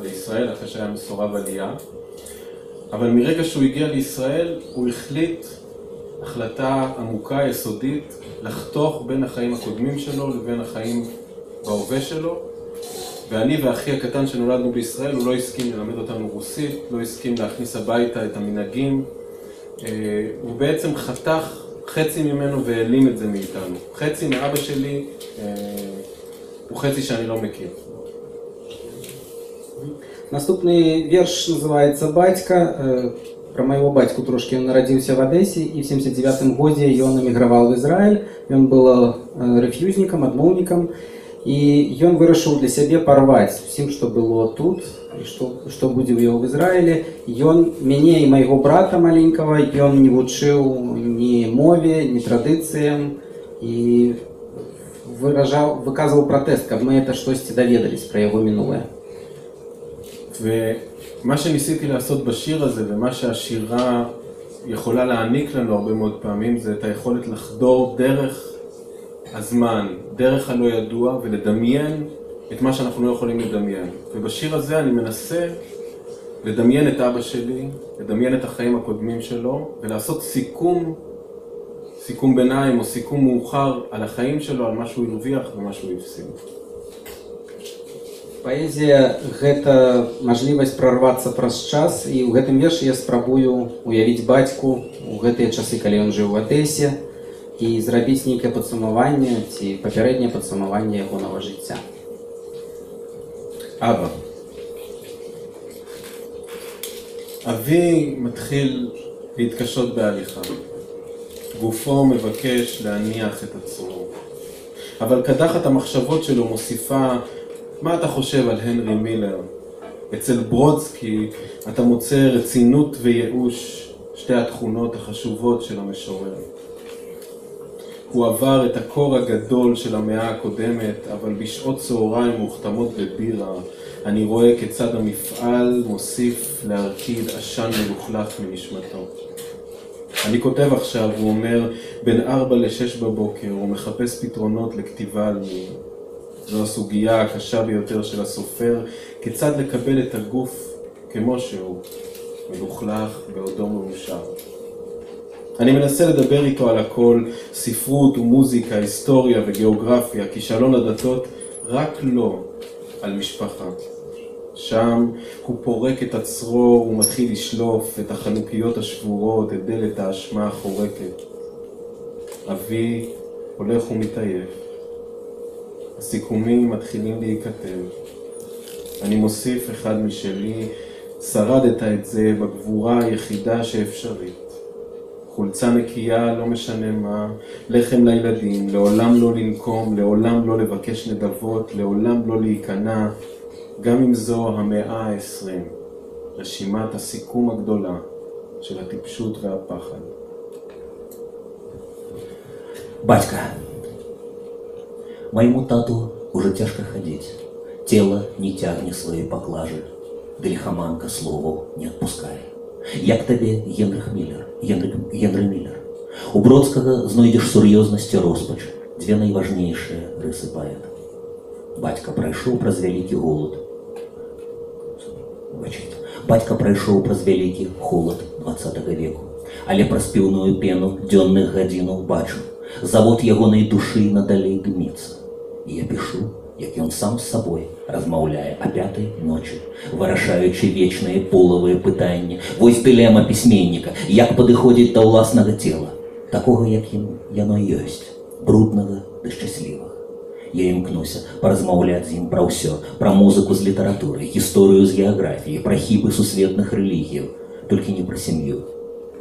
לישראל אחרי שהיה מסורב עלייה, אבל מרגע שהוא הגיע לישראל הוא החליט החלטה עמוקה, יסודית, לחתוך בין החיים הקודמים שלו לבין החיים בהווה שלו. ואני ואחי הקטן שנולדנו בישראל, הוא לא הסכים ללמד אותנו רוסית, לא הסכים להכניס הביתה את המנהגים. הוא בעצם חתך חצי ממנו והעלים את זה מאיתנו. חצי מאבא שלי הוא חצי שאני לא מכיר. Наступный верш называется «Батька». Про моего батьку трошки. Он родился в Одессе, и в 79-м году он эмигровал в Израиль. Он был рефьюзником, адмоўнікам. И он вырашыў для сябе порвать всем, что было тут, и что будзе ў яго в Израиле. Он мяне и моего брата маленького, он не вучыў ни мове, ни традыцыям, и выказывал протест, каб мы это штосьці даведались про его минулое. ומה שניסיתי לעשות בשיר הזה, ומה שהשירה יכולה להעניק לנו הרבה מאוד פעמים, זה את היכולת לחדור דרך הזמן, דרך הלא ידוע, ולדמיין את מה שאנחנו לא יכולים לדמיין. ובשיר הזה אני מנסה לדמיין את אבא שלי, לדמיין את החיים הקודמים שלו, ולעשות סיכום ביניים או סיכום מאוחר על החיים שלו, על מה שהוא הרוויח ומה שהוא הפסיד. Паэзія – гэта мажлівасць прорвацца праз час, і ў гэтым вершы я спрабую уявіць бацьку ў гэтыя часы, калі ён жыў у Адэсе, і зрабіць нейкае падсумаванне ці папярэдняе падсумаванне ягонага жыцця. אבא. אבי מתחיל להתקשות בהליכה. גופו מבקש להניח את עצמו. אבל קדחת המחשבות שלו מוסיפה, מה אתה חושב על הנרי מילר? אצל ברודסקי אתה מוצא רצינות וייאוש, שתי התכונות החשובות של המשורר. הוא עבר את הקור הגדול של המאה הקודמת, אבל בשעות צהריים מוכתמות בבירה, אני רואה כיצד המפעל מוסיף להרקיד עשן מלוכלך מנשמתו. אני כותב עכשיו, הוא אומר, בין 4 ל-6 בבוקר, הוא מחפש פתרונות לכתיבה על מי. זו הסוגיה הקשה ביותר של הסופר, כיצד לקבל את הגוף כמו שהוא, מלוכלך בעודו מאושר. אני מנסה לדבר איתו על הכל, ספרות ומוזיקה, היסטוריה וגיאוגרפיה, כישלון הדתות, רק לא על משפחה. שם הוא פורק את הצרור, הוא מתחיל לשלוף את החנוכיות השבורות, את דלת האשמה החורקת. אבי הולך ומתעייף. הסיכומים מתחילים להיכתב. אני מוסיף אחד משלי, שרדת את זה בגבורה היחידה שאפשרית. חולצה נקייה, לא משנה מה, לחם לילדים, לעולם לא לנקום, לעולם לא לבקש נדבות, לעולם לא להיכנע, גם אם זו המאה ה-20, רשימת הסיכום הגדולה של הטיפשות והפחד. Батька, моему тату уже тяжко ходить, тело не тягне своей поклажи, да лихоманка слову не отпускай. Як табе Генры Міллер. У Бродскага знойдзеш сур'ёзнасць і роспач, дзве найважнейшыя рысы паэта. Бацька прайшоў праз вялікі голад. Бацька прайшоў праз вялікі холад 20 веку, але праз піўную пену дзённых гадзінаў бачу, завод ягонай душы надалей дыміцца. І я пішу, як ён сам з сабой размаўляе о 5-й ночы, вырашаючы вечныя полавыя пытанні. Вось дылема пісьменніка, як падыходзіць да ўласнага цела, такога, якім яно ёсць, бруднага да шчаслівага. Я імкнуся паразмаўляць з ім пра ўсё, пра музыку з літаратуры, гісторыю з геаграфіі, пра хібы сусветных рэлігіяў, толькі не пра сям'ю.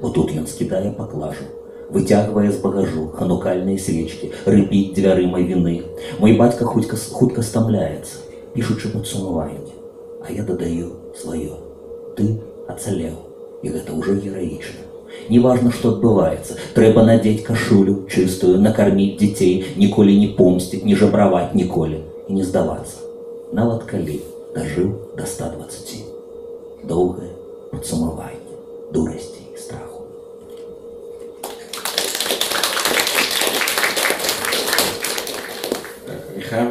Бо тут ён скідае паклажу, выцягвае з багажу ханукальныя свечкі, рыпіць дзвярыма віны. Мой бацька хутка стамляецца, пішучы падсумаванне, а я дадаю сваё. Ты ацалеў, і гэта ўжо гераічна. Неважна, што адбываецца, трэба надзець кашулю чыстую, накарміць дзяцей, ніколі не помсціць, не жабраваць ніколі і не здавацца. Нават калі дажыў да 120. Доўгае падсумаванне дурасці і страху. אני חייב